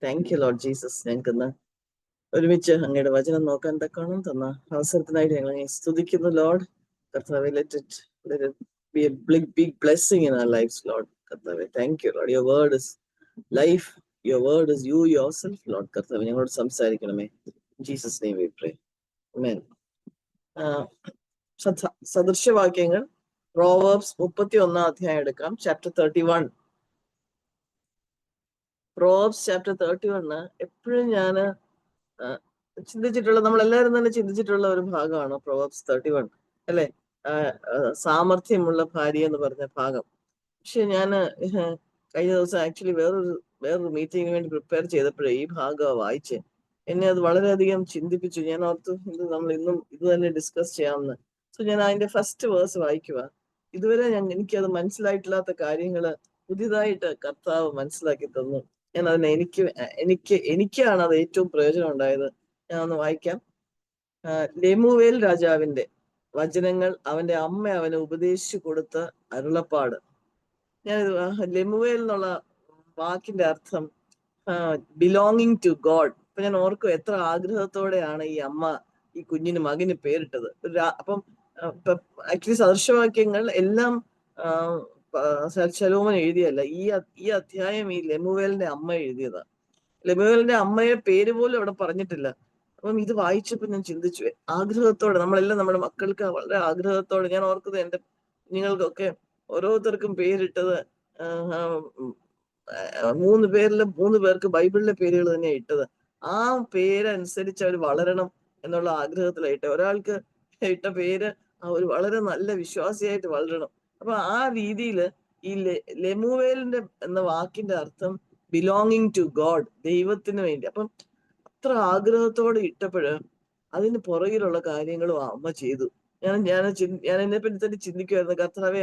Thank you Lord Jesus. ഞങ്ങൾക്ക് ഇന്ന് ഒരുമിച്ച് അങ്ങയുടെ വചനം നോക്കാൻ തക്കണം തന്ന അവസരത്തിനായിട്ട് ഞങ്ങൾ സ്തുതിക്കുന്നു ലോർഡ്. കർത്താവെ, let it be a big blessing in our lives, Lord. കർത്താവെ, thank you Lord. Your word is life. Your word is you yourself, Lord. കർത്താവെ, ഞങ്ങളോട് സംസാരിക്കണമേ. In Jesus' name we pray. Amen. സദൃശവാക്യങ്ങൾ പ്രോവേർബ്സ് 31 അധ്യായം എടുക്കാം. Chapter 31. Proverbs chapter 31 എപ്പോഴും ഞാൻ ചിന്തിച്ചിട്ടുള്ള, നമ്മളെല്ലാവരും തന്നെ ചിന്തിച്ചിട്ടുള്ള ഒരു ഭാഗമാണ് പ്രോവേർബ്സ് 31 അല്ലെ. സാമർഥ്യമുള്ള ഭാര്യ എന്ന് പറഞ്ഞ ഭാഗം. പക്ഷെ ഞാൻ കഴിഞ്ഞ ദിവസം ആക്ച്വലി വേറൊരു മീറ്റിങ്ങിന് വേണ്ടി പ്രിപ്പയർ ചെയ്തപ്പോഴേ ഈ ഭാഗം വായിച്ച് എന്നെ അത് വളരെയധികം ചിന്തിപ്പിച്ചു. ഞാൻ ഓർത്തു ഇത് നമ്മൾ ഇന്നും ഇത് തന്നെ ഡിസ്കസ് ചെയ്യാമെന്ന്. സോ ഞാൻ അതിന്റെ ഫസ്റ്റ് വേഴ്സ് വായിക്കുക. ഇതുവരെ എനിക്കത് മനസ്സിലായിട്ടില്ലാത്ത കാര്യങ്ങള് പുതിയതായിട്ട് കർത്താവ് മനസ്സിലാക്കി തന്നു. ഞാൻ അതിനെ എനിക്കാണ് അത് ഏറ്റവും പ്രയോജനം ഉണ്ടായത്. ഞാൻ ഒന്ന് വായിക്കാം. ലെമുവേൽ രാജാവിന്റെ വചനങ്ങൾ, അവന്റെ അമ്മ അവന് ഉപദേശിച്ചു കൊടുത്ത അരുളപ്പാട്. ഞാനിത് ലെമുവേൽ എന്നുള്ള വാക്കിന്റെ അർത്ഥം ബിലോങ്ങിങ് ടു ഗോഡ്. അപ്പൊ ഞാൻ ഓർക്കും എത്ര ആഗ്രഹത്തോടെയാണ് ഈ അമ്മ ഈ മകന് പേരിട്ടത്. അപ്പം ആക്ച്വലി സദൃശവാക്യങ്ങൾ എല്ലാം ശലോമൻ എഴുതിയല്ല. ഈ അധ്യായം ഈ ലെമുവേലിന്റെ അമ്മ എഴുതിയതാണ്. ലെമുവേലിന്റെ അമ്മയെ പേര് പോലും അവിടെ പറഞ്ഞിട്ടില്ല. അപ്പം ഇത് വായിച്ചപ്പോ ഞാൻ ചിന്തിച്ചു, ആഗ്രഹത്തോടെ നമ്മളെല്ലാം നമ്മുടെ മക്കൾക്ക് വളരെ ആഗ്രഹത്തോടെ, ഞാൻ ഓർക്കുന്നത് നിങ്ങൾക്കൊക്കെ ഓരോരുത്തർക്കും പേരിട്ടത് 3 പേർക്ക് ബൈബിളിലെ പേരുകൾ തന്നെ ഇട്ടത്. ആ പേരനുസരിച്ച് അവർ വളരണം എന്നുള്ള ആഗ്രഹത്തിലായിട്ട് ഒരാൾക്ക് ഇട്ട പേര് ഒരു വളരെ നല്ല വിശ്വാസിയായിട്ട് വളരണം. അപ്പൊ ആ രീതിയിൽ ഈ ലെമുവേലിന്റെ എന്ന വാക്കിന്റെ അർത്ഥം ബിലോങ്ങിങ് ടു ഗോഡ്, ദൈവത്തിന് വേണ്ടി. അപ്പം അത്ര ആഗ്രഹത്തോടെ ഇട്ടപ്പോഴ് അതിന് പുറകിലുള്ള കാര്യങ്ങളും അമ്മ ചെയ്തു. ഞാൻ എന്നെ പറ്റി തന്നെ ചിന്തിക്കുമായിരുന്നു, കർത്താവെ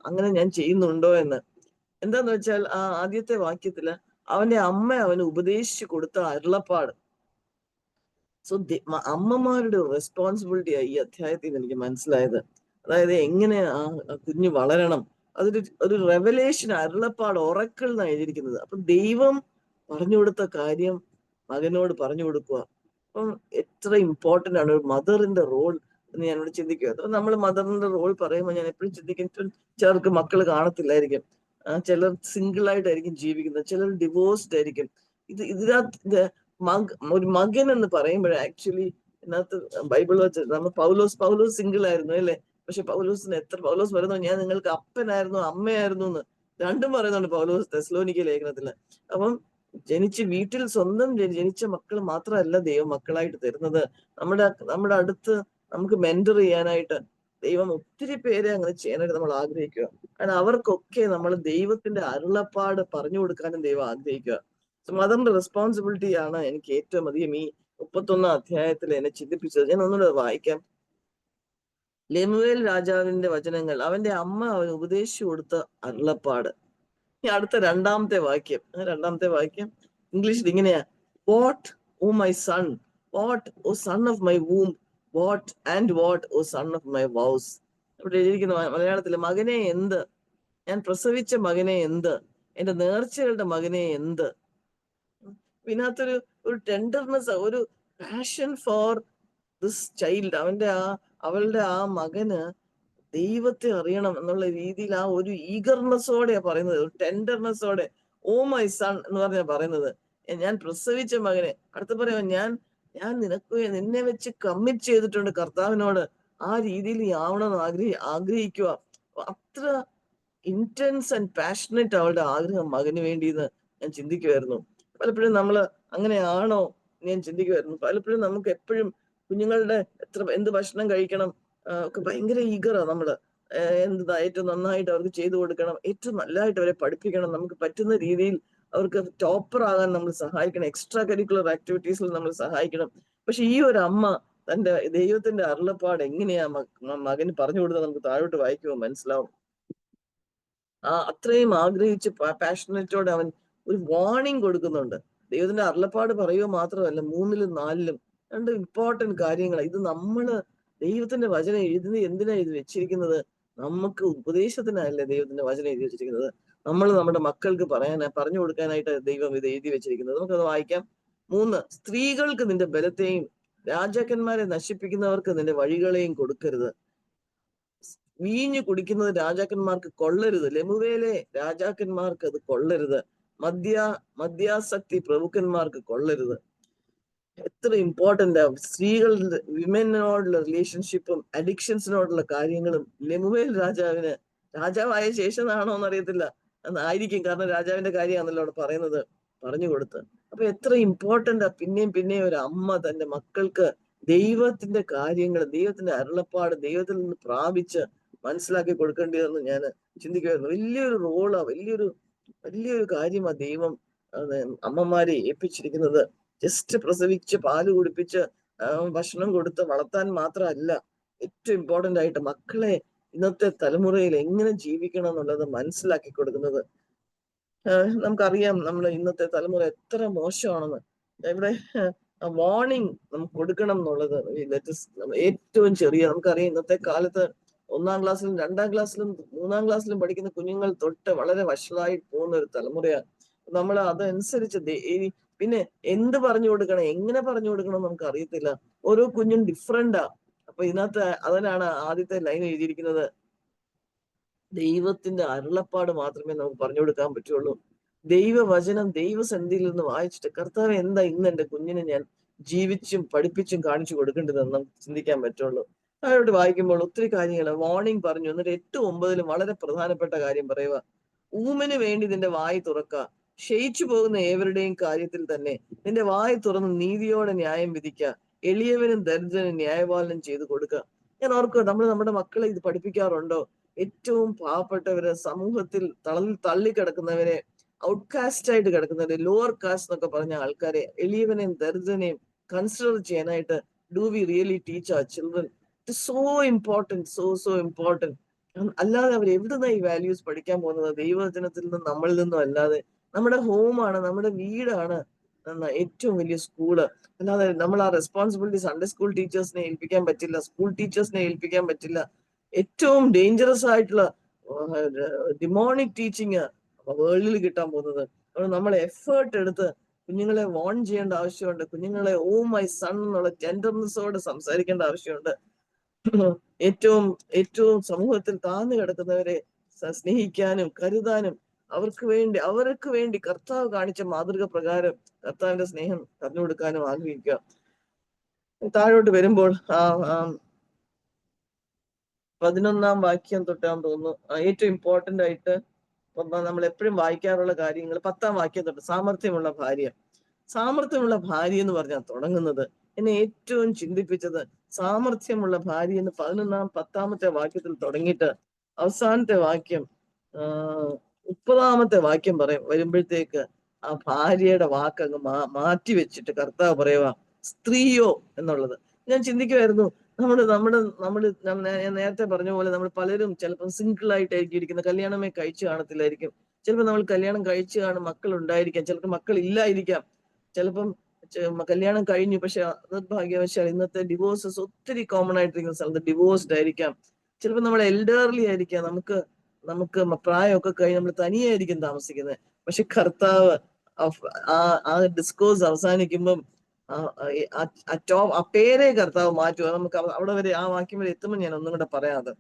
അങ്ങനെ ഞാൻ ചെയ്യുന്നുണ്ടോ എന്ന്. എന്താന്ന് വെച്ചാൽ ആ ആദ്യത്തെ വാക്യത്തില് അവന്റെ അമ്മ അവന് ഉപദേശിച്ചു കൊടുത്ത അരുളപ്പാട്. സോ അമ്മമാരുടെ റെസ്പോൺസിബിലിറ്റിയായി ഈ അധ്യായത്തിൽ നിന്ന് എനിക്ക് മനസ്സിലായത്. അതായത് എങ്ങനെ ആ കുഞ്ഞ് വളരണം, ഒരു റെവലേഷൻ, അരുളപ്പാട്, ഒറക്കിൾ എന്നാണ് എഴുതിയിരിക്കുന്നത്. അപ്പൊ ദൈവം പറഞ്ഞു കൊടുത്ത കാര്യം മകനോട് പറഞ്ഞു കൊടുക്കുക. അപ്പം എത്ര ഇമ്പോർട്ടന്റ് ആണ് ഒരു മദറിന്റെ റോൾ എന്ന് ഞാനിവിടെ ചിന്തിക്കുക. അപ്പൊ നമ്മൾ മദറിന്റെ റോൾ പറയുമ്പോൾ ഞാൻ എപ്പോഴും ചിന്തിക്കും, ചിലർക്ക് മക്കൾ കാണത്തില്ലായിരിക്കും, ചിലർ സിംഗിൾ ആയിട്ടായിരിക്കും ജീവിക്കുന്നത്, ചിലർ ഡിവോഴ്സ്ഡ് ആയിരിക്കും. ഇതിനകത്ത് ഒരു മകൻ എന്ന് പറയുമ്പോൾ ആക്ച്വലി ഇതിനകത്ത് ബൈബിൾ വെച്ച് നമ്മൾ പൗലോസ് സിംഗിൾ ആയിരുന്നു അല്ലെ. പക്ഷെ പൗലോസ് പറയുന്നു, ഞാൻ നിങ്ങൾക്ക് അപ്പനായിരുന്നു അമ്മയായിരുന്നു എന്ന് രണ്ടും പറയുന്നുണ്ട് പൗലോസ് തെസ്സലോനിക്ക ലേഖനത്തില്. അപ്പം വീട്ടിൽ സ്വന്തം ജനിച്ച മക്കൾ മാത്രമല്ല ദൈവം മക്കളായിട്ട് തരുന്നത്. നമ്മുടെ അടുത്ത് നമുക്ക് മെന്റർ ചെയ്യാനായിട്ട് ദൈവം ഒത്തിരി പേരെ അങ്ങനെ ചെയ്യാനായിട്ട് നമ്മൾ ആഗ്രഹിക്കുക. കാരണം അവർക്കൊക്കെ നമ്മൾ ദൈവത്തിന്റെ അരുളപ്പാട് പറഞ്ഞു കൊടുക്കാനും ദൈവം ആഗ്രഹിക്കുക. മദറിന്റെ റെസ്പോൺസിബിലിറ്റി ആണ് എനിക്ക് ഏറ്റവും അധികം ഈ 31 അധ്യായത്തിൽ എന്നെ ചിന്തിപ്പിച്ചത്. ഞാൻ ഒന്നുകൂടെ വായിക്കാം. ലെമുവേൽ രാജാവിന്റെ വചനങ്ങൾ, അവന്റെ അമ്മ അവന് ഉപദേശിച്ചു കൊടുത്ത അരുളപ്പാട്. അടുത്ത രണ്ടാമത്തെ വാക്യം ഇംഗ്ലീഷിൽ ഇങ്ങനെയാ: what O my son, what O son of my womb, what and what O son of my vows. ഇവിടെ എഴുതിയിരിക്കുന്ന മലയാളത്തില്, മകനെ എന്ത്, ഞാൻ പ്രസവിച്ച മകനെ എന്ത്, എന്റെ നേർച്ചകളുടെ മകനെ എന്ത്. ഇതിനകത്തൊരു ടെൻഡർനെസ്, ഒരു പാഷൻ ഫോർ ദിസ് ചൈൽഡ്. അവളുടെ ആ മകന് ദൈവത്തെ അറിയണം എന്നുള്ള രീതിയിൽ ആ ഒരു ഈഗർനെസ്സോടെയാ പറയുന്നത്, ഒരു ടെൻഡർനെസ്സോടെ. ഓ മൈ സൺ എന്ന് പറഞ്ഞാ പറയുന്നത്, ഞാൻ പ്രസവിച്ച മകനെ. അടുത്ത പറയാം, ഞാൻ നിന്നെ വെച്ച് കമ്മിറ്റ് ചെയ്തിട്ടുണ്ട് കർത്താവിനോട്, ആ രീതിയിൽ ആവണമെന്ന് ആഗ്രഹിക്കുക. അത്ര ഇന്റൻസ് ആൻഡ് പാഷനറ്റ് അവളുടെ ആഗ്രഹം മകന് വേണ്ടിയെന്ന് ഞാൻ ചിന്തിക്കുമായിരുന്നു. പലപ്പോഴും നമ്മള് അങ്ങനെയാണോ ഞാൻ ചിന്തിക്കുമായിരുന്നു. പലപ്പോഴും നമുക്ക് എപ്പോഴും കുഞ്ഞുങ്ങളുടെ എന്ത് ഭക്ഷണം കഴിക്കണം ഒക്കെ ഭയങ്കര ഈഗറാ നമ്മള്. ഏറ്റവും നന്നായിട്ട് അവർക്ക് ചെയ്തു കൊടുക്കണം, ഏറ്റവും നല്ലതായിട്ട് അവരെ പഠിപ്പിക്കണം, നമുക്ക് പറ്റുന്ന രീതിയിൽ അവർക്ക് ടോപ്പർ ആകാൻ നമ്മൾ സഹായിക്കണം, എക്സ്ട്രാ കരിക്കുലർ ആക്ടിവിറ്റീസിൽ നമ്മൾ സഹായിക്കണം. പക്ഷെ ഈ ഒരു അമ്മ തന്റെ ദൈവത്തിന്റെ അരുളപ്പാട് എങ്ങനെയാ മകന് പറഞ്ഞു കൊടുത്താൽ നമുക്ക് താഴോട്ട് വായിക്കുമ്പോൾ മനസ്സിലാവും. അത്രയും ആഗ്രഹിച്ച് പാഷനറ്റോടെ അവൻ ഒരു വാർണിംഗ് കൊടുക്കുന്നുണ്ട്. ദൈവത്തിന്റെ അരുളപ്പാട് പറയുക മാത്രമല്ല, 3-ലും 4-ലും 2 ഇമ്പോർട്ടന്റ് കാര്യങ്ങൾ. ഇത് നമ്മള് ദൈവത്തിന്റെ വചനം എന്തിനാ ഇത് വെച്ചിരിക്കുന്നത്? നമുക്ക് ഉപദേശത്തിനല്ലേ ദൈവത്തിന്റെ വചനം എഴുതി വെച്ചിരിക്കുന്നത്. നമ്മൾ നമ്മുടെ മക്കൾക്ക് പറഞ്ഞു കൊടുക്കാനായിട്ട് ദൈവം ഇത് എഴുതി വെച്ചിരിക്കുന്നത്. നമുക്കത് വായിക്കാം. 3, സ്ത്രീകൾക്ക് നിന്റെ ബലത്തെയും രാജാക്കന്മാരെ നശിപ്പിക്കുന്നവർക്ക് നിന്റെ വഴികളെയും കൊടുക്കരുത്. വീഞ്ഞു കുടിക്കുന്നത് രാജാക്കന്മാർക്ക് കൊള്ളരുത്. ലെമുവേലെ രാജാക്കന്മാർക്ക് അത് കൊള്ളരുത്. മദ്യാസക്തി പ്രഭുക്കന്മാർക്ക് കൊള്ളരുത്. എത്ര ഇമ്പോർട്ടന്റ് ആ സ്ത്രീകളുടെ വിമനോടുള്ള റിലേഷൻഷിപ്പും അഡിക്ഷൻസിനോടുള്ള കാര്യങ്ങളും. ലെമുവേൽ രാജാവിന്, രാജാവായ ശേഷമാണോ എന്നറിയത്തില്ല, എന്നായിരിക്കും, കാരണം രാജാവിന്റെ കാര്യമാണല്ലോ അവിടെ പറയുന്നത്, പറഞ്ഞു കൊടുത്ത്. അപ്പൊ എത്ര ഇമ്പോർട്ടന്റ് ആ പിന്നെയും പിന്നെയും ഒരു അമ്മ തന്റെ മക്കൾക്ക് ദൈവത്തിന്റെ കാര്യങ്ങൾ, ദൈവത്തിന്റെ അരുളപ്പാട് ദൈവത്തിൽ നിന്ന് പ്രാപിച്ച് മനസ്സിലാക്കി കൊടുക്കേണ്ടതെന്ന് ഞാൻ ചിന്തിക്കുമായിരുന്നു. വലിയൊരു റോളാ, വലിയൊരു കാര്യമാ ദൈവം അമ്മമാരെ ഏൽപ്പിച്ചിരിക്കുന്നത്. ജസ്റ്റ് പ്രസവിച്ച് പാല് കുടിപ്പിച്ച് ഭക്ഷണം കൊടുത്ത് വളർത്താൻ മാത്രമല്ല, ഏറ്റവും ഇമ്പോർട്ടന്റ് ആയിട്ട് മക്കളെ ഇന്നത്തെ തലമുറയിൽ എങ്ങനെ ജീവിക്കണം എന്നുള്ളത് മനസ്സിലാക്കി കൊടുക്കുന്നത്. നമുക്കറിയാം നമ്മൾ ഇന്നത്തെ തലമുറ എത്ര മോശമാണെന്ന്. ഇവിടെ വാർണിംഗ് നമുക്ക് കൊടുക്കണം എന്നുള്ളത് ഏറ്റവും ചെറിയ, നമുക്കറിയാം ഇന്നത്തെ കാലത്ത് 1-ാം ക്ലാസ്സിലും 2-ാം ക്ലാസ്സിലും 3-ാം ക്ലാസ്സിലും പഠിക്കുന്ന കുഞ്ഞുങ്ങൾ തൊട്ട് വളരെ വഷളായി പോകുന്ന ഒരു തലമുറയാണ്. നമ്മൾ അതനുസരിച്ച് പിന്നെ എന്ത് പറഞ്ഞു കൊടുക്കണം, എങ്ങനെ പറഞ്ഞു കൊടുക്കണം നമുക്ക് അറിയത്തില്ല. ഓരോ കുഞ്ഞും ഡിഫറെന്റാ. അപ്പൊ ഇതിനകത്ത് അതിനാണ് ആദ്യത്തെ ലൈൻ എഴുതിയിരിക്കുന്നത്, ദൈവത്തിന്റെ അരുളപ്പാട് മാത്രമേ നമുക്ക് പറഞ്ഞു കൊടുക്കാൻ പറ്റുള്ളൂ. ദൈവവചനം ദൈവസന്നിധിയിൽ നിന്ന് വായിച്ചിട്ട്, കർത്താവ് എന്താ ഇന്ന് എന്റെ കുഞ്ഞിനെ ഞാൻ ജീവിച്ചും പഠിപ്പിച്ചും കാണിച്ചു കൊടുക്കേണ്ടതെന്ന് നമുക്ക് ചിന്തിക്കാൻ പറ്റുള്ളൂ. അതോട് വായിക്കുമ്പോൾ ഒത്തിരി കാര്യങ്ങൾ വാർണിംഗ് പറഞ്ഞു. എന്നിട്ട് 8-9 വളരെ പ്രധാനപ്പെട്ട കാര്യം പറയുക, ഊമന് വേണ്ടി നിന്റെ വായി തുറക്കുക, ക്ഷയിച്ചു പോകുന്ന ഏവരുടെയും കാര്യത്തിൽ തന്നെ നിന്റെ വായി തുറന്ന് നീതിയോടെ ന്യായം വിധിക്കുക, എളിയവനും ദരിദ്രനും ന്യായപാലനം ചെയ്തു കൊടുക്കുക. ഞാൻ ഓർക്കുക, നമ്മൾ നമ്മുടെ മക്കളെ ഇത് പഠിപ്പിക്കാറുണ്ടോ? ഏറ്റവും പാവപ്പെട്ടവര്, സമൂഹത്തിൽ തള്ളിക്കിടക്കുന്നവരെ, ഔട്ട്കാസ്റ്റ് ആയിട്ട് കിടക്കുന്നവരെ, ലോവർ കാസ്റ്റ് എന്നൊക്കെ പറഞ്ഞ ആൾക്കാരെ, എളിയവനെയും ദരിദ്രനെയും കൺസിഡർ ചെയ്യാനായിട്ട് do we really teach our children? It so important, so important. അല്ലാതെ അവർ എവിടുന്ന ഈ വാല്യൂസ് പഠിക്കാൻ പോകുന്നത്? ദൈവവചനത്തിൽ നിന്നും നമ്മളിൽ നിന്നും അല്ലാതെ. നമ്മുടെ ഹോമാണ്, നമ്മുടെ വീടാണ് ഏറ്റവും വലിയ സ്കൂള്. അല്ലാതെ നമ്മൾ ആ റെസ്പോൺസിബിലിറ്റി സൺഡേ സ്കൂൾ ടീച്ചേഴ്സിനെ ഏൽപ്പിക്കാൻ പറ്റില്ല, സ്കൂൾ ടീച്ചേഴ്സിനെ ഏൽപ്പിക്കാൻ പറ്റില്ല. ഏറ്റവും ഡേഞ്ചറസ് ആയിട്ടുള്ള ഡിമോണിക് ടീച്ചിങ് വേൾഡിൽ കിട്ടാൻ പോകുന്നത്. അതുകൊണ്ട് നമ്മൾ എഫേർട്ട് എടുത്ത് കുഞ്ഞുങ്ങളെ വാൺ ചെയ്യേണ്ട ആവശ്യമുണ്ട്. കുഞ്ഞുങ്ങളെ ഓ മൈ സൺ എന്നുള്ള ടെൻഡർനെസ്സോടെ സംസാരിക്കേണ്ട ആവശ്യമുണ്ട്. ഏറ്റവും സമൂഹത്തിൽ താഴ്ന്നു കിടക്കുന്നവരെ സ്നേഹിക്കാനും കരുതാനും അവർക്ക് വേണ്ടി കർത്താവ് കാണിച്ച മാതൃക പ്രകാരം കർത്താവിന്റെ സ്നേഹം പറഞ്ഞു കൊടുക്കാനും ആഗ്രഹിക്കുക. താഴോട്ട് വരുമ്പോൾ 11-ാം വാക്യം തൊട്ടാന്ന് തോന്നുന്നു ഏറ്റവും ഇമ്പോർട്ടന്റ് ആയിട്ട് നമ്മൾ എപ്പോഴും വായിക്കാറുള്ള കാര്യങ്ങൾ. 10-ാം വാക്യം തൊട്ട് സാമർഥ്യമുള്ള ഭാര്യ എന്ന് പറഞ്ഞാൽ തുടങ്ങുന്നത്. എന്നെ ഏറ്റവും ചിന്തിപ്പിച്ചത് സാമർഥ്യമുള്ള ഭാര്യ എന്ന് 10-ാമത്തെ വാക്യത്തിൽ തുടങ്ങിയിട്ട് അവസാനത്തെ വാക്യം 30-ാമത്തെ വാക്യം വരുമ്പോഴത്തേക്ക് ആ ഭാര്യയുടെ വാക്കങ്ങ് മാറ്റി വെച്ചിട്ട് കർത്താവ് പറയുക സ്ത്രീയോ എന്നുള്ളത്. ഞാൻ ചിന്തിക്കുമായിരുന്നു, ഞാൻ നേരത്തെ പറഞ്ഞ പോലെ നമ്മൾ പലരും ചിലപ്പോൾ സിംഗിൾ ആയിട്ടായിരിക്കും ഇരിക്കുന്നത്, കല്യാണമേ കഴിച്ചു കാണത്തില്ലായിരിക്കും. ചിലപ്പോൾ നമ്മൾ കല്യാണം കഴിച്ചു കാണും, മക്കൾ ഉണ്ടായിരിക്കാം, ചിലപ്പോൾ മക്കൾ ഇല്ലായിരിക്കാം, ചിലപ്പം കല്യാണം കഴിഞ്ഞു പക്ഷെ നിർഭാഗ്യവശാൽ ഇന്നത്തെ ഡിവോഴ്സസ് ഒത്തിരി കോമൺ ആയിട്ടിരിക്കുന്ന സ്ഥലത്ത് ഡിവോഴ്സ്ഡ് ആയിരിക്കാം. ചിലപ്പോൾ നമ്മൾ എൽഡർലി ആയിരിക്കാം, നമുക്ക് പ്രായമൊക്കെ കഴിഞ്ഞ് നമ്മൾ തനിയായിരിക്കും താമസിക്കുന്നത്. പക്ഷെ കർത്താവ് ആ ഡിസ്കോഴ്സ് അവസാനിക്കുമ്പം ആ പേരെ കർത്താവ് മാറ്റുക. നമുക്ക് അവിടെ വരെ ആ വാക്യം വരെ എത്തുമ്പോൾ ഞാൻ ഒന്നും കൂടെ പറയാതെ,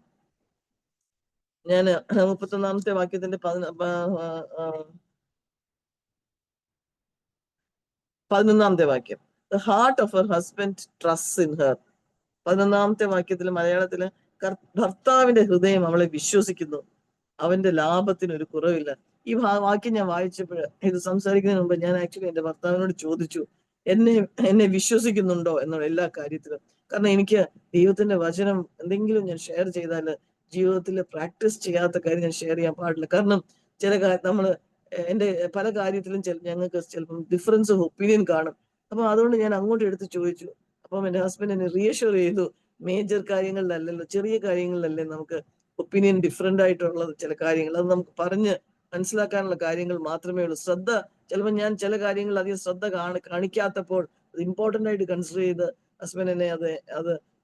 ഞാൻ 31-ാമത്തെ വാക്യത്തിന്റെ 11-ാമത്തെ വാക്യം, the heart of her husband trust in her. 11-ാമത്തെ വാക്യത്തിൽ മലയാളത്തില് ഭർത്താവിന്റെ ഹൃദയം അവളെ വിശ്വസിക്കുന്നു, അവന്റെ ലാഭത്തിന് ഒരു കുറവില്ല. ഈ വാക്യം ഞാൻ വായിച്ചപ്പോൾ, ഇത് സംസാരിക്കുന്നതിന് മുമ്പ് ഞാൻ ആക്ച്വലി എന്റെ ഭർത്താവിനോട് ചോദിച്ചു, എന്നെ വിശ്വസിക്കുന്നുണ്ടോ എന്നുള്ള എല്ലാ കാര്യത്തിലും. കാരണം എനിക്ക് ദൈവത്തിന്റെ വചനം എന്തെങ്കിലും ഞാൻ ഷെയർ ചെയ്താൽ ജീവിതത്തിൽ പ്രാക്ടീസ് ചെയ്യാത്ത കാര്യം ഞാൻ ഷെയർ ചെയ്യാൻ പാടില്ല. കാരണം എന്റെ പല കാര്യത്തിലും ഞങ്ങൾക്ക് ചിലപ്പം ഡിഫറൻസ് ഓഫ് ഒപ്പീനിയൻ കാണും. അപ്പൊ അതുകൊണ്ട് ഞാൻ അങ്ങോട്ട് എടുത്ത് ചോദിച്ചു. അപ്പം എന്റെ ഹസ്ബൻഡ് എന്നെ റീഅഷ്യൂർ ചെയ്തു, മേജർ കാര്യങ്ങളിലല്ലല്ലോ, ചെറിയ കാര്യങ്ങളിലല്ലേ നമുക്ക് ഒപ്പീനിയൻ ഡിഫറെന്റ് ആയിട്ടുള്ളത്. ചില കാര്യങ്ങൾ അത് നമുക്ക് പറഞ്ഞ് മനസ്സിലാക്കാനുള്ള കാര്യങ്ങൾ മാത്രമേ ഉള്ളൂ. ചിലപ്പോൾ ഞാൻ ചില കാര്യങ്ങൾ അധികം ശ്രദ്ധ കാണിക്കാത്തപ്പോൾ അത് ഇമ്പോർട്ടന്റ് ആയിട്ട് കൺസിഡർ ചെയ്ത് ഹസ്ബൻഡ് എന്നെ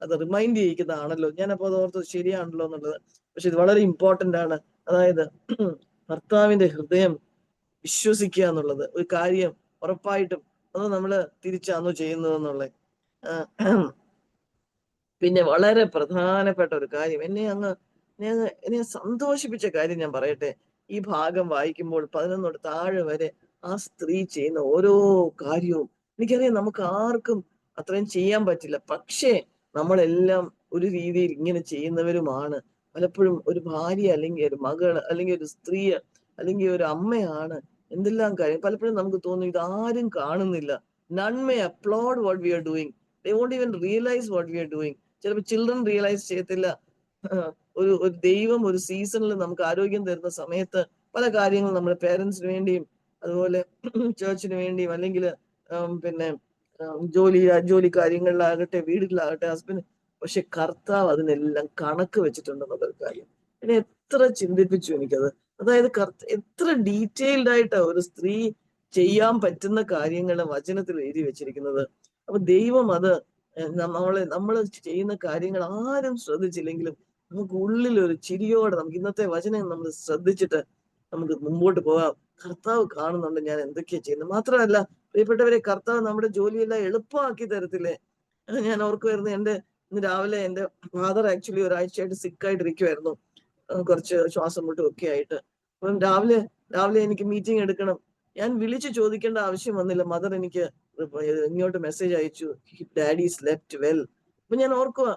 അത് റിമൈൻഡ് ചെയ്യിക്കുന്നതാണല്ലോ. ഞാനപ്പോൾ അത് ഓർത്തത് ശരിയാണല്ലോ എന്നുള്ളത്. പക്ഷെ ഇത് വളരെ ഇമ്പോർട്ടന്റ് ആണ്. അതായത് ഭർത്താവിന്റെ ഹൃദയം വിശ്വസിക്കുക എന്നുള്ളത് ഒരു കാര്യം ഉറപ്പായിട്ടും അത് നമ്മൾ തിരിച്ചാണോ ചെയ്യുന്നതെന്നുള്ളത്. പിന്നെ വളരെ പ്രധാനപ്പെട്ട ഒരു കാര്യം എന്നെ സന്തോഷിപ്പിച്ച കാര്യം ഞാൻ പറയട്ടെ. ഈ ഭാഗം വായിക്കുമ്പോൾ 11 തൊട്ട് താഴെ വരെ ആ സ്ത്രീ ചെയ്യുന്ന ഓരോ കാര്യവും എനിക്കറിയാം നമുക്ക് ആർക്കും അത്രയും ചെയ്യാൻ പറ്റില്ല. പക്ഷേ നമ്മളെല്ലാം ഒരു രീതിയിൽ ഇങ്ങനെ ചെയ്യുന്നവരുമാണ്. പലപ്പോഴും ഒരു ഭാര്യ അല്ലെങ്കിൽ ഒരു മകള് അല്ലെങ്കിൽ ഒരു സ്ത്രീ അല്ലെങ്കിൽ ഒരു അമ്മയാണ് എന്തെല്ലാം കാര്യം പലപ്പോഴും നമുക്ക് തോന്നും ഇതാരും കാണുന്നില്ല. None may upload what we are doing. They won't even realise what we are doing. ചിലപ്പോൾ ചിൽഡ്രൻ റിയലൈസ് ചെയ്യത്തില്ല. ഒരു ദൈവം ഒരു സീസണിൽ നമുക്ക് ആരോഗ്യം തരുന്ന സമയത്ത് പല കാര്യങ്ങളും നമ്മുടെ പേരൻസിന് വേണ്ടിയും അതുപോലെ ചേർച്ചിന് വേണ്ടിയും അല്ലെങ്കിൽ പിന്നെ ജോലി കാര്യങ്ങളിലാകട്ടെ വീടുകളിലാകട്ടെ ഹസ്ബൻഡ്, പക്ഷെ കർത്താവ് അതിനെല്ലാം കണക്ക് വെച്ചിട്ടുണ്ടെന്നുള്ളൊരു കാര്യം എന്നെ എത്ര ചിന്തിപ്പിച്ചു എനിക്കത്. അതായത് എത്ര ഡീറ്റെയിൽഡ് ആയിട്ടാ ഒരു സ്ത്രീ ചെയ്യാൻ പറ്റുന്ന കാര്യങ്ങൾ വചനത്തിൽ എഴുതി വെച്ചിരിക്കുന്നത്. അപ്പൊ ദൈവം അത് നമ്മൾ ചെയ്യുന്ന കാര്യങ്ങൾ ആരും ശ്രദ്ധിച്ചില്ലെങ്കിലും നമുക്ക് ഉള്ളിൽ ഒരു ചിരിയോടെ നമുക്ക് ഇന്നത്തെ വചനം നമ്മൾ ശ്രദ്ധിച്ചിട്ട് നമുക്ക് മുമ്പോട്ട് പോകാം. കർത്താവ് കാണുന്നുണ്ട് ഞാൻ എന്തൊക്കെയാ ചെയ്യുന്നത്. മാത്രമല്ല പ്രിയപ്പെട്ടവരെ, കർത്താവ് നമ്മുടെ ജോലിയെല്ലാം എളുപ്പമാക്കി തരത്തില്ലേ. ഞാൻ ഓർക്കുമായിരുന്നു ഇന്ന് രാവിലെ എന്റെ ഫാദർ ആക്ച്വലി ഒരാഴ്ചയായിട്ട് സിക്കായിട്ടിരിക്കുമായിരുന്നു. കുറച്ച് ശ്വാസം മുട്ടും ഒക്കെ ആയിട്ട്. അപ്പം രാവിലെ എനിക്ക് മീറ്റിംഗ് എടുക്കണം. ഞാൻ വിളിച്ചു ചോദിക്കേണ്ട ആവശ്യം വന്നില്ല. മദർ എനിക്ക് ഇങ്ങോട്ട് മെസ്സേജ് അയച്ചു, ഡാഡി സ്ലെപ്റ്റ് വെൽ. അപ്പൊ ഞാൻ ഓർക്കുക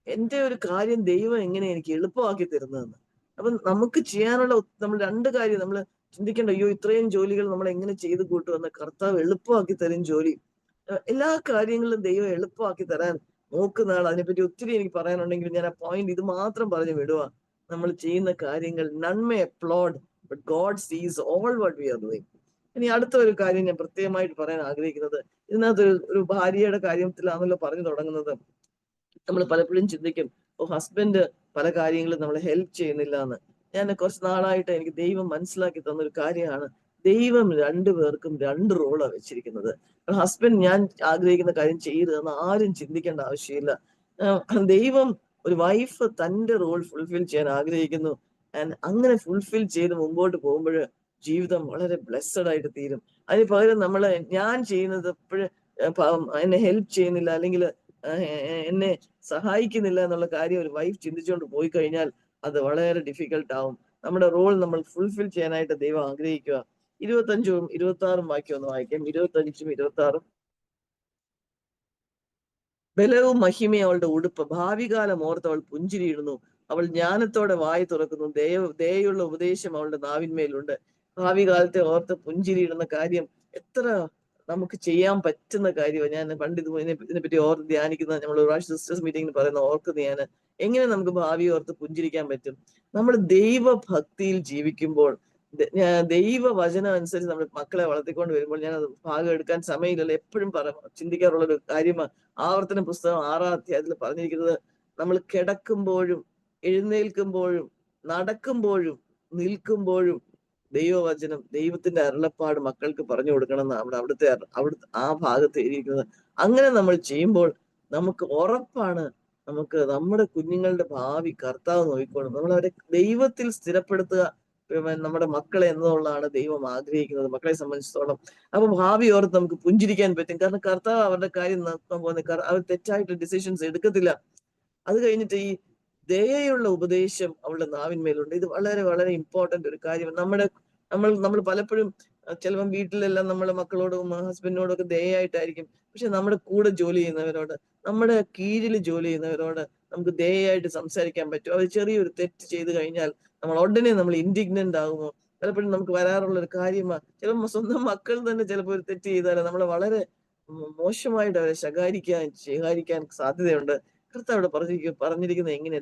എന്റെ ഒരു കാര്യം ദൈവം എങ്ങനെ എനിക്ക് എളുപ്പമാക്കി തരുന്നതെന്ന്. അപ്പൊ നമുക്ക് ചെയ്യാനുള്ള നമ്മൾ രണ്ട് കാര്യം നമ്മൾ ചിന്തിക്കേണ്ട, അയ്യോ ഇത്രയും ജോലികൾ നമ്മൾ എങ്ങനെ ചെയ്ത് കൂട്ടുമെന്ന്. കർത്താവ് എളുപ്പമാക്കി തരും ജോലി. എല്ലാ കാര്യങ്ങളിലും ദൈവം എളുപ്പമാക്കി തരാൻ നോക്കുന്ന ആൾ. അതിനെപ്പറ്റി ഒത്തിരി എനിക്ക് പറയാനുണ്ടെങ്കിൽ ഞാൻ ആ പോയിന്റ് ഇത് മാത്രം പറഞ്ഞു വിടുക. നമ്മൾ ചെയ്യുന്ന കാര്യങ്ങൾ none may upload but God sees all what we are doing. ഇനി അടുത്ത ഒരു കാര്യം ഞാൻ പ്രത്യേകമായിട്ട് പറയാൻ ആഗ്രഹിക്കുന്നത്, ഇതിനകത്ത് ഒരു ഭാര്യയുടെ കാര്യത്തിലാണല്ലോ പറഞ്ഞു തുടങ്ങുന്നത്. നമ്മൾ പലപ്പോഴും ചിന്തിക്കും, ഹസ്ബൻഡ് പല കാര്യങ്ങളും നമ്മളെ ഹെൽപ്പ് ചെയ്യുന്നില്ല എന്ന്. ഞാൻ കുറച്ച് നാളായിട്ട് എനിക്ക് ദൈവം മനസ്സിലാക്കി തന്നൊരു കാര്യമാണ്, ദൈവം രണ്ടുപേർക്കും രണ്ട് റോളാണ് വെച്ചിരിക്കുന്നത്. ഹസ്ബൻഡ് ഞാൻ ആഗ്രഹിക്കുന്ന കാര്യം ചെയ്യരുതെന്ന് ആരും ചിന്തിക്കേണ്ട ആവശ്യമില്ല. ദൈവം ഒരു വൈഫ് തന്റെ റോൾ ഫുൾഫിൽ ചെയ്യാൻ ആഗ്രഹിക്കുന്നു. ആൻഡ് അങ്ങനെ ഫുൾഫിൽ ചെയ്ത് മുമ്പോട്ട് പോകുമ്പോൾ ജീവിതം വളരെ ബ്ലെസ്സഡ് ആയിട്ട് തീരും. അതിന് പകരം ഞാൻ ചെയ്യുന്നത് എപ്പോഴും എന്നെ ഹെൽപ്പ് ചെയ്യുന്നില്ല അല്ലെങ്കിൽ എന്നെ സഹായിക്കുന്നില്ല എന്നുള്ള കാര്യം ഒരു വൈഫ് ചിന്തിച്ചുകൊണ്ട് പോയി കഴിഞ്ഞാൽ അത് വളരെ ഡിഫിക്കൽട്ട് ആവും. നമ്മുടെ റോൾ നമ്മൾ ഫുൾഫിൽ ചെയ്യാനായിട്ട് ദൈവം ആഗ്രഹിക്കുക. 25ഉം 26ഉം വാക്യം ഒന്ന് വായിക്കാം. 25ഉം 26ഉം. ബലവും മഹിമയും അവളുടെ ഉടുപ്പ്, ഭാവി കാലം ഓർത്ത് അവൾ പുഞ്ചിരിയിടുന്നു. അവൾ ജ്ഞാനത്തോടെ വായി തുറക്കുന്നു, ദയുള്ള ഉപദേശം അവളുടെ നാവിന്മേലുണ്ട്. ഭാവി കാലത്തെ ഓർത്ത് പുഞ്ചിരിയിടുന്ന കാര്യം എത്ര നമുക്ക് ചെയ്യാൻ പറ്റുന്ന കാര്യമാണ്. ഞാൻ പണ്ട് ഇതിനെപ്പറ്റി ഓർത്ത് ധ്യാനിക്കുന്ന നമ്മൾ ഒരു പ്രാവശ്യം സിസ്റ്റേഴ്സ് മീറ്റിംഗിൽ പറയുന്ന ഓർക്കുന്നത് ഞാൻ എങ്ങനെ നമുക്ക് ഭാവി ഓർത്ത് പുഞ്ചിരിക്കാൻ പറ്റും. നമ്മൾ ദൈവഭക്തിയിൽ ജീവിക്കുമ്പോൾ ദൈവ വചനം അനുസരിച്ച് നമ്മൾ മക്കളെ വളർത്തിക്കൊണ്ട് വരുമ്പോൾ ഞാൻ അത് ഭാഗം എടുക്കാൻ സമയമില്ലല്ലോ, എപ്പോഴും ചിന്തിക്കാറുള്ള ഒരു കാര്യമാണ്. ആവർത്തന പുസ്തകം 6-ാം അധ്യായത്തിൽ പറഞ്ഞിരിക്കുന്നത്, നമ്മൾ കിടക്കുമ്പോഴും എഴുന്നേൽക്കുമ്പോഴും നടക്കുമ്പോഴും നിൽക്കുമ്പോഴും ദൈവവചനം, ദൈവത്തിന്റെ അരുളപ്പാട് മക്കൾക്ക് പറഞ്ഞു കൊടുക്കണം എന്നാണ് അവിടുത്തെ ആ ഭാഗത്ത് എഴുതിയിരിക്കുന്നത്. അങ്ങനെ നമ്മൾ ചെയ്യുമ്പോൾ നമുക്ക് ഉറപ്പാണ് നമുക്ക് നമ്മുടെ കുഞ്ഞുങ്ങളുടെ ഭാവി കർത്താവ് നോക്കിക്കോളും. നമ്മൾ അവരെ ദൈവത്തിൽ സ്ഥിരപ്പെടുത്തുക നമ്മുടെ മക്കളെ എന്നുള്ളതാണ് ദൈവം ആഗ്രഹിക്കുന്നത് മക്കളെ സംബന്ധിച്ചിടത്തോളം. അപ്പൊ ഭാവി ഓർത്ത് നമുക്ക് പുഞ്ചിരിക്കാൻ പറ്റും. കാരണം കർത്താവ് അവരുടെ കാര്യം നോക്കാൻ പോകുന്നത്, അവർ തെറ്റായിട്ട് ഡിസിഷൻസ് എടുക്കത്തില്ല. അത് കഴിഞ്ഞിട്ട് ഈ ദയയുള്ള ഉപദേശം അവളുടെ നാവിന്മേലുണ്ട്. ഇത് വളരെ വളരെ ഇമ്പോർട്ടന്റ് ഒരു കാര്യം. നമ്മൾ പലപ്പോഴും ചിലപ്പം വീട്ടിലെല്ലാം നമ്മുടെ മക്കളോടും ഹസ്ബൻഡിനോടും ഒക്കെ ദയായിട്ടായിരിക്കും. പക്ഷെ നമ്മുടെ കൂടെ ജോലി ചെയ്യുന്നവരോട്, നമ്മുടെ കീഴിൽ ജോലി ചെയ്യുന്നവരോട് നമുക്ക് ദയായിട്ട് സംസാരിക്കാൻ പറ്റും. അവർ ചെറിയൊരു തെറ്റ് ചെയ്ത് കഴിഞ്ഞാൽ ഉടനെ നമ്മൾ ഇൻഡിഗ്നന്റ് ആകുമോ? പലപ്പോഴും നമുക്ക് വരാറുള്ള ഒരു കാര്യമാണ്. ചിലപ്പോൾ സ്വന്തം മക്കൾ തന്നെ ചിലപ്പോൾ ഒരു തെറ്റ് ചെയ്താൽ നമ്മൾ വളരെ മോശമായിട്ട് അവരെ ശകാരിക്കാൻ സാധ്യതയുണ്ട്. കർത്താവ് അവിടെ പറഞ്ഞിരിക്കുന്നത് എങ്ങനെ,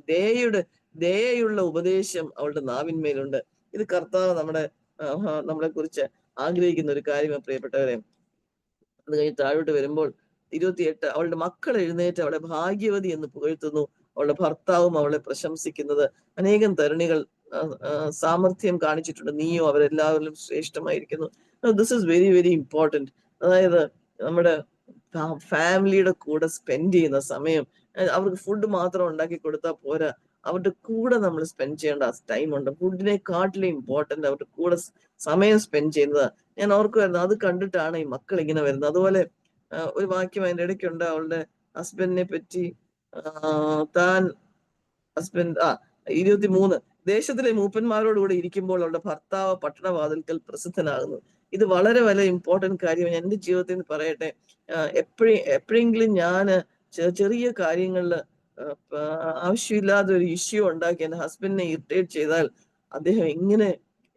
ദയയുള്ള ഉപദേശം അവളുടെ നാവിന്മേലുണ്ട്. ഇത് കർത്താവ് നമ്മളെ കുറിച്ച് ആഗ്രഹിക്കുന്ന ഒരു കാര്യമാണ് പ്രിയപ്പെട്ടവരെ. അത് കഴിഞ്ഞ് താഴോട്ട് വരുമ്പോൾ 28, അവളുടെ മക്കൾ എഴുന്നേറ്റ് അവളെ ഭാഗ്യവതി എന്ന് പുകഴ്ത്തുന്നു, അവളുടെ ഭർത്താവും അവളെ പ്രശംസിക്കുന്നത്. അനേകം തരുണികൾ സാമർഥ്യം കാണിച്ചിട്ടുണ്ട്, നീയോ അവരെല്ലാവരിലും ശ്രേഷ്ഠമായിരിക്കുന്നു. This is very very important. അതായത് നമ്മുടെ ഫാമിലിയുടെ കൂടെ സ്പെൻഡ് ചെയ്യുന്ന സമയം, അവർക്ക് ഫുഡ് മാത്രം ഉണ്ടാക്കി കൊടുത്താൽ പോരാ, അവരുടെ കൂടെ നമ്മൾ സ്പെൻഡ് ചെയ്യേണ്ട ടൈമുണ്ട്. ഫുഡിനെക്കാട്ടിലും ഇമ്പോർട്ടന്റ് അവരുടെ കൂടെ സമയം സ്പെൻഡ് ചെയ്യുന്നത്. ഞാൻ ഓർക്കുമായിരുന്നു, അത് കണ്ടിട്ടാണ് ഈ മക്കൾ ഇങ്ങനെ വരുന്നത്. അതുപോലെ ഒരു വാക്യം അതിന്റെ ഇടയ്ക്കുണ്ട്, അവളുടെ ഹസ്ബൻഡിനെ പറ്റി. താൻ ഹസ്ബൻഡ് 23, ദേശത്തിലെ മൂപ്പന്മാരോടുകൂടി ഇരിക്കുമ്പോൾ അവളുടെ ഭർത്താവ് പട്ടണവാതിൽക്കൽ പ്രസിദ്ധനാകുന്നു. ഇത് വളരെ വളരെ ഇമ്പോർട്ടന്റ് കാര്യമാണ്. എന്റെ ജീവിതത്തിൽ നിന്ന് പറയട്ടെ, എപ്പോഴെങ്കിലും ഞാന് ചെറിയ കാര്യങ്ങളില് ആവശ്യമില്ലാതെ ഒരു ഇഷ്യൂ ഉണ്ടാക്കി എന്റെ ഹസ്ബൻഡിനെ ഇറിറ്റേറ്റ് ചെയ്താൽ അദ്ദേഹം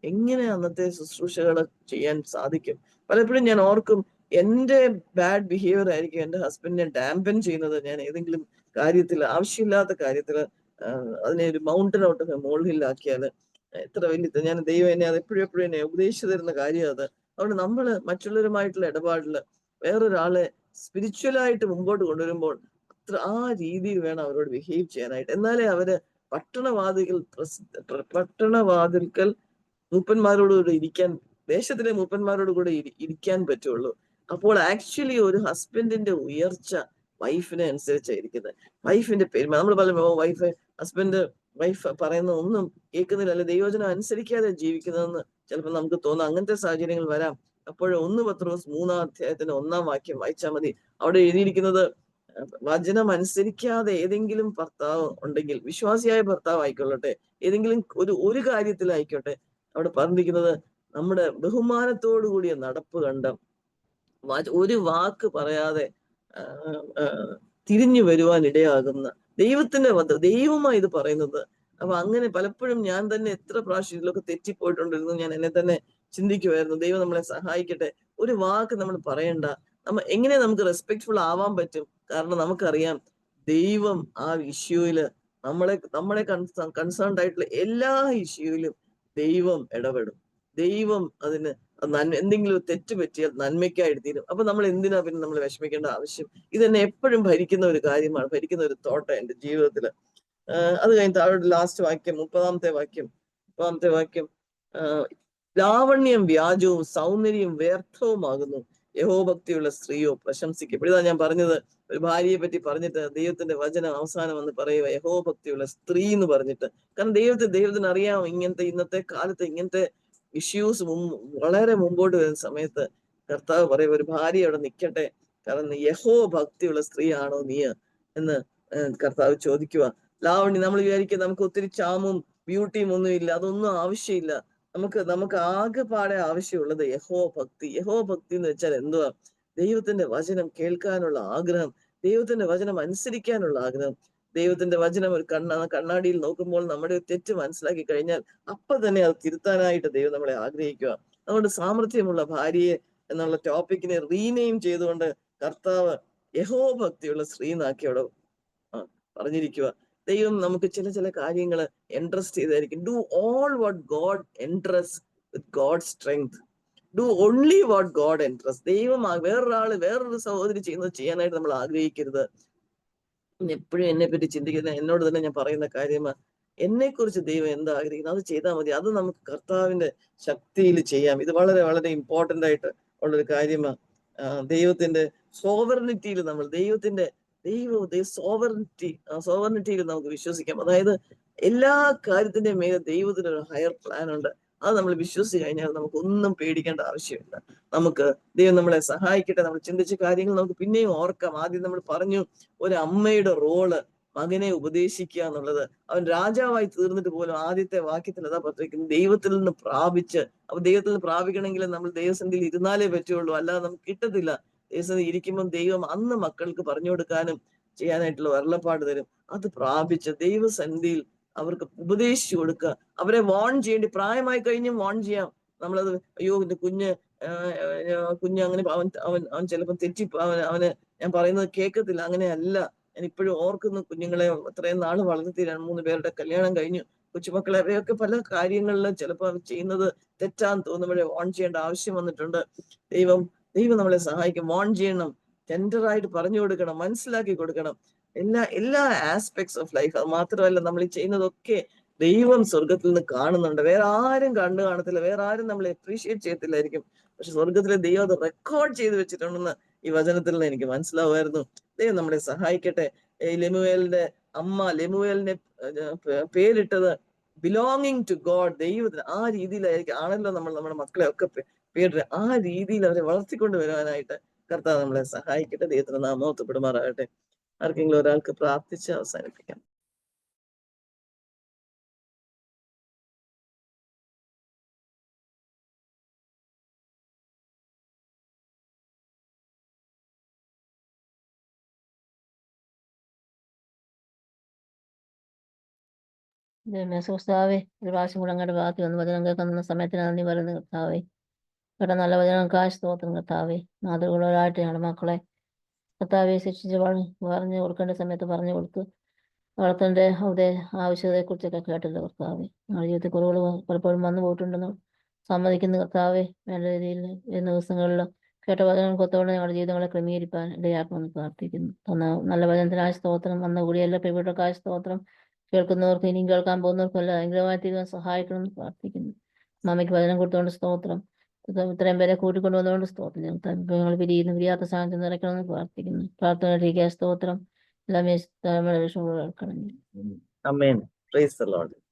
എങ്ങനെ അന്നത്തെ ശുശ്രൂഷകൾ ചെയ്യാൻ സാധിക്കും? പലപ്പോഴും ഞാൻ ഓർക്കും, എന്റെ ബാഡ് ബിഹേവിയർ ആയിരിക്കും എന്റെ ഹസ്ബൻഡിനെ ഡാമ്പൻ ചെയ്യുന്നത്. ഞാൻ ഏതെങ്കിലും കാര്യത്തിൽ, ആവശ്യമില്ലാത്ത കാര്യത്തിൽ അതിനെ ഒരു മൗണ്ടനോട്ട് മുകളിലാക്കിയാല് എത്ര വലിയ, ഞാൻ ദൈവം എന്നെ അത് എപ്പോഴും എന്നെ ഉപദേശിച്ചു തരുന്ന കാര്യം അത്. അതുകൊണ്ട് നമ്മള് മറ്റുള്ളവരുമായിട്ടുള്ള ഇടപാടില് വേറൊരാളെ സ്പിരിച്വലായിട്ട് മുമ്പോട്ട് കൊണ്ടുവരുമ്പോൾ ആ രീതിയിൽ വേണം അവരോട് ബിഹേവ് ചെയ്യാനായിട്ട്. എന്നാലേ അവര് പട്ടണവാതിൽക്കൽ മൂപ്പന്മാരോടുകൂടെ ഇരിക്കാൻ, ദേശത്തിലെ മൂപ്പന്മാരോട് കൂടെ ഇരിക്കാൻ പറ്റുള്ളൂ. അപ്പോൾ ആക്ച്വലി ഒരു ഹസ്ബൻഡിന്റെ ഉയർച്ച വൈഫിനെ അനുസരിച്ചായിരിക്കുന്നത്. വൈഫിന്റെ പെരുമ, നമ്മൾ പറയുമ്പോൾ വൈഫ് പറയുന്ന ഒന്നും കേൾക്കുന്നില്ല, അല്ലെ ദൈവവചനം അനുസരിക്കാതെ ജീവിക്കുന്നതെന്ന് ചിലപ്പോൾ നമുക്ക് തോന്നാം. അങ്ങനത്തെ സാഹചര്യങ്ങൾ വരാം. അപ്പോൾ 1 പത്രോസ് 3-ാം അധ്യായത്തിന്റെ 1-ാം വാക്യം വായിച്ചാൽ മതി. അവിടെ എഴുതിയിരിക്കുന്നത്, വചനം അനുസരിക്കാതെ ഏതെങ്കിലും ഭർത്താവ് ഉണ്ടെങ്കിൽ, വിശ്വാസിയായ ഭർത്താവ് ആയിക്കൊള്ളട്ടെ, ഏതെങ്കിലും ഒരു കാര്യത്തിലായിക്കോട്ടെ, അവിടെ പറഞ്ഞിരിക്കുന്നത് നമ്മുടെ ബഹുമാനത്തോടു കൂടിയ നടപ്പ് കണ്ട ഒരു വാക്ക് പറയാതെ തിരിഞ്ഞു വരുവാൻ ഇടയാകുന്ന ദൈവത്തിന്റെ ദൈവമായി ഇത് പറയുന്നത്. അപ്പൊ അങ്ങനെ പലപ്പോഴും ഞാൻ തന്നെ എത്ര പ്രാവശ്യം ഇതിലൊക്കെ തെറ്റിപ്പോയിട്ടുണ്ടിരുന്നു. ഞാൻ എന്നെ തന്നെ ചിന്തിക്കുമായിരുന്നു. ദൈവം നമ്മളെ സഹായിക്കട്ടെ. ഒരു വാക്ക് നമ്മൾ പറയണ്ട. എങ്ങനെ നമുക്ക് റെസ്പെക്ട്ഫുൾ ആവാൻ പറ്റും? കാരണം നമുക്കറിയാം, ദൈവം ആ ഇഷ്യൂയില് നമ്മളെ കൺസേൺഡ് ആയിട്ടുള്ള എല്ലാ ഇഷ്യൂയിലും ദൈവം ഇടപെടും. ദൈവം അതിന് എന്തെങ്കിലും തെറ്റ് പറ്റിയാൽ നന്മയ്ക്കായിട്ട് തീരും. അപ്പൊ നമ്മൾ എന്തിനാ പിന്നെ നമ്മൾ വിഷമിക്കേണ്ട ആവശ്യം? ഇതെന്നെ എപ്പോഴും ഭരിക്കുന്ന ഒരു കാര്യമാണ്, ഭരിക്കുന്ന ഒരു തോട്ടാണ് എന്റെ ജീവിതത്തില്. അത് കഴിഞ്ഞ് താഴോട്ട് ലാസ്റ്റ് വാക്യം, 30-ാമത്തെ വാക്യം, ലാവണ്യം വ്യാജവും സൗന്ദര്യം വ്യർത്ഥവുമാകുന്നു, യഹോഭക്തിയുള്ള സ്ത്രീയോ പ്രശംസിക്കപ്പെടും. ഇതാ ഞാൻ പറഞ്ഞത്, ഒരു ഭാര്യയെ പറ്റി പറഞ്ഞിട്ട് ദൈവത്തിന്റെ വചനം അവസാനം വന്ന് പറയുക യഹോഭക്തിയുള്ള സ്ത്രീ എന്ന് പറഞ്ഞിട്ട്. കാരണം ദൈവത്തിന് അറിയാം, ഇന്നത്തെ കാലത്ത് ഇങ്ങനത്തെ ഇഷ്യൂസ് വളരെ മുമ്പോട്ട് വരുന്ന സമയത്ത് കർത്താവ് പറയുക, ഒരു ഭാര്യ അവിടെ നിൽക്കട്ടെ, കാരണം യഹോഭക്തിയുള്ള സ്ത്രീ ആണോ നീ എന്ന് കർത്താവ് ചോദിക്കുക. ലാവണ്യം, നമ്മൾ വിചാരിക്കുക നമുക്ക് ഒത്തിരി ചാമും ബ്യൂട്ടിയും ഒന്നുമില്ല, അതൊന്നും ആവശ്യമില്ല. നമുക്ക് ആകെപ്പാടെ ആവശ്യമുള്ളത് യഹോഭക്തി. യഹോഭക്തി എന്ന് വെച്ചാൽ എന്തുവാ? ദൈവത്തിന്റെ വചനം കേൾക്കാനുള്ള ആഗ്രഹം, ദൈവത്തിന്റെ വചനം അനുസരിക്കാനുള്ള ആഗ്രഹം. ദൈവത്തിന്റെ വചനം ഒരു കണ്ണാടിയിൽ നോക്കുമ്പോൾ നമ്മുടെ തെറ്റ് മനസ്സിലാക്കി കഴിഞ്ഞാൽ അപ്പൊ തന്നെ അത് തിരുത്താനായിട്ട് ദൈവം നമ്മളെ ആഗ്രഹിക്കുക. അതുകൊണ്ട് സാമർഥ്യമുള്ള ഭാര്യയെ എന്നുള്ള ടോപ്പിക്കിനെ റീനെയിം ചെയ്തുകൊണ്ട് കർത്താവ് യഹോഭക്തിയുള്ള സ്ത്രീ എന്നാക്കി അവിടെ പറഞ്ഞിരിക്കുക. ദൈവം നമുക്ക് ചില കാര്യങ്ങൾ എൻട്രസ്റ്റ് ചെയ്തായിരിക്കും. Do all what God entrust with God strength. Do only what God entrust. ദൈവം വേറൊരു സഹോദരി ചെയ്യാനായിട്ട് നമ്മൾ ആഗ്രഹിക്കരുത്. എപ്പോഴും എന്നെ പറ്റി ചിന്തിക്കുന്ന, എന്നോട് തന്നെ ഞാൻ പറയുന്ന കാര്യമാണ്, എന്നെ കുറിച്ച് ദൈവം എന്താ ആഗ്രഹിക്കുന്നത് അത് ചെയ്താൽ മതി. അത് നമുക്ക് കർത്താവിന്റെ ശക്തിയിൽ ചെയ്യാം. ഇത് വളരെ വളരെ ഇമ്പോർട്ടന്റ് ആയിട്ട് ഉള്ളൊരു കാര്യമാണ്. ദൈവത്തിന്റെ സോവറിനിറ്റിയിൽ സോവറിനിറ്റിയിൽ നമുക്ക് വിശ്വസിക്കാം. അതായത് എല്ലാ കാര്യത്തിന്റെയും മേലെ ദൈവത്തിന് ഒരു ഹയർ പ്ലാൻ ഉണ്ട്. അത് നമ്മൾ വിശ്വസിച്ച് കഴിഞ്ഞാൽ നമുക്ക് ഒന്നും പേടിക്കേണ്ട ആവശ്യമില്ല. നമുക്ക് ദൈവം നമ്മളെ സഹായിക്കട്ടെ. നമ്മൾ ചിന്തിച്ച കാര്യങ്ങൾ നമുക്ക് പിന്നെയും ഓർക്കാം. ആദ്യം നമ്മൾ പറഞ്ഞു, ഒരു അമ്മയുടെ റോള് മകനെ ഉപദേശിക്കുക എന്നുള്ളത്. അവൻ രാജാവായി തീർന്നിട്ട് പോലും ആദ്യത്തെ വാക്യത്തിൽ അതാ പറഞ്ഞിരിക്കുന്നത്, ദൈവത്തിൽ നിന്ന് പ്രാപിച്ച്. അപ്പൊ ദൈവത്തിൽ നിന്ന് പ്രാപിക്കണമെങ്കിൽ നമ്മൾ ദൈവസന്നിധിയിൽ ഇരുന്നാലേ പറ്റുള്ളൂ, അല്ലാതെ നമുക്ക് കിട്ടത്തില്ല. ദൈവസന്നിധി ഇരിക്കുമ്പോൾ ദൈവം അന്ന് മക്കൾക്ക് പറഞ്ഞു കൊടുക്കാനും ചെയ്യാനായിട്ടുള്ള അരുളപ്പാട് തരും. അത് പ്രാപിച്ച് ദൈവസന്നിധിയിൽ അവർക്ക് ഉപദേശിച്ചു കൊടുക്കുക. അവരെ വാൺ ചെയ്യേണ്ടി, പ്രായമായി കഴിഞ്ഞും വാൺ ചെയ്യാം. നമ്മളത് അയ്യോ എന്റെ കുഞ്ഞ് അങ്ങനെ അവൻ ചിലപ്പോൾ അവന് ഞാൻ പറയുന്നത് കേൾക്കത്തില്ല. അങ്ങനെയല്ല. ഞാൻ ഇപ്പോഴും ഓർക്കുന്നു കുഞ്ഞുങ്ങളെ അത്രയും നാള് വളർത്തി 2-3 പേരുടെ കല്യാണം കഴിഞ്ഞു. കൊച്ചുമക്കളെ അവയൊക്കെ പല കാര്യങ്ങളിലും ചിലപ്പോൾ അവർ ചെയ്യുന്നത് തെറ്റാന്ന് തോന്നുമ്പോഴേ വാൺ ചെയ്യേണ്ട ആവശ്യം വന്നിട്ടുണ്ട്. ദൈവം നമ്മളെ സഹായിക്കും. വാൺ ചെയ്യണം, ടെൻഡറായിട്ട് പറഞ്ഞു കൊടുക്കണം, മനസ്സിലാക്കി കൊടുക്കണം. എല്ലാ ആസ്പെക്ട്സ് ഓഫ് ലൈഫ്. അത് മാത്രമല്ല, നമ്മൾ ഈ ചെയ്യുന്നതൊക്കെ ദൈവം സ്വർഗത്തിൽ നിന്ന് കാണുന്നുണ്ട്. വേറെ ആരും കണ്ടു കാണത്തില്ല, വേറെ ആരും നമ്മളെ അപ്രീഷിയേറ്റ് ചെയ്യത്തില്ലായിരിക്കും. പക്ഷെ സ്വർഗത്തിലെ ദൈവം അത് റെക്കോർഡ് ചെയ്ത് വെച്ചിട്ടുണ്ടെന്ന് ഈ വചനത്തിൽ നിന്ന് എനിക്ക് മനസ്സിലാവുമായിരുന്നു. ദൈവം നമ്മളെ സഹായിക്കട്ടെ. ലെമുവേലിന്റെ അമ്മ ലെമുവേലിനെ പേരിട്ടത് ബിലോങ്ങിങ് ടു ഗോഡ്, ദൈവത്തിന്. ആ രീതിയിലായിരിക്കും ആണല്ലോ നമ്മൾ നമ്മുടെ മക്കളെ ഒക്കെ പേരിട്ട് ആ രീതിയിൽ അവരെ വളർത്തിക്കൊണ്ട് വരുവാനായിട്ട് കർത്താവ് നമ്മളെ സഹായിക്കട്ടെ. ദൈവത്തിന് നാമോത്തപ്പെടുമാറാകട്ടെ. ആർക്കെങ്കിലും ഒരാൾക്ക് പ്രാർത്ഥിച്ച് അവസാനിപ്പിക്കാം. കർത്താവേ, ഒരു പ്രാവശ്യം കൂടെ അങ്ങോട്ട് ബാക്കി വന്ന് വചനം കേൾക്കുന്ന സമയത്തിന് നന്ദി പറയുന്നു കർത്താവേ. കേട്ട നല്ല വചനം കാശ് തോത്തും കർത്താവേ. മാതൃകളായിട്ട് ഞങ്ങളുടെ മക്കളെ കർത്താവെ ശിക്ഷിച്ച് പറഞ്ഞു കൊടുക്കേണ്ട സമയത്ത് പറഞ്ഞു കൊടുത്ത് വളർത്തേണ്ട ആവശ്യകതയെക്കുറിച്ചൊക്കെ കേട്ടല്ലോ കർത്താവെ. ഞങ്ങളുടെ ജീവിതത്തിൽ കുറവുകൾ പലപ്പോഴും വന്നു പോയിട്ടുണ്ടെന്ന് സമ്മതിക്കുന്ന കർത്താവെ. വേണ്ട രീതിയിൽ വരുന്ന ദിവസങ്ങളിൽ കേട്ട വചനം കൊത്തോടെ ഞങ്ങളുടെ ജീവിതങ്ങളെ ക്രമീകരിക്കാൻ ഇടയാക്കുമെന്ന് പ്രാർത്ഥിക്കുന്നു. നല്ല വചനത്തിനായ സ്തോത്രം. വന്ന കൂടിയല്ല പ്രിയപ്പെട്ട സ്തോത്രം. കേൾക്കുന്നവർക്ക് ഇനിയും കേൾക്കാൻ പോകുന്നവർക്കും എല്ലാം ഭയങ്കരമായി തീരുവാൻ സഹായിക്കണമെന്ന് പ്രാർത്ഥിക്കുന്നു. മാമയ്ക്ക് വചനം കൊടുത്തുകൊണ്ട് സ്തോത്രം. ഇത്രയും പേരെ കൂട്ടിക്കൊണ്ടുവന്നുകൊണ്ട് സ്തോത്രം. ഞങ്ങൾ പിരിയാത്ത സ്ഥാനത്ത് നിറയ്ക്കണമെന്ന് പ്രാർത്ഥിക്കുന്നു. പ്രാർത്ഥന സ്തോത്രം. എല്ലാം കേൾക്കണം. ആമേൻ. Praise the Lord.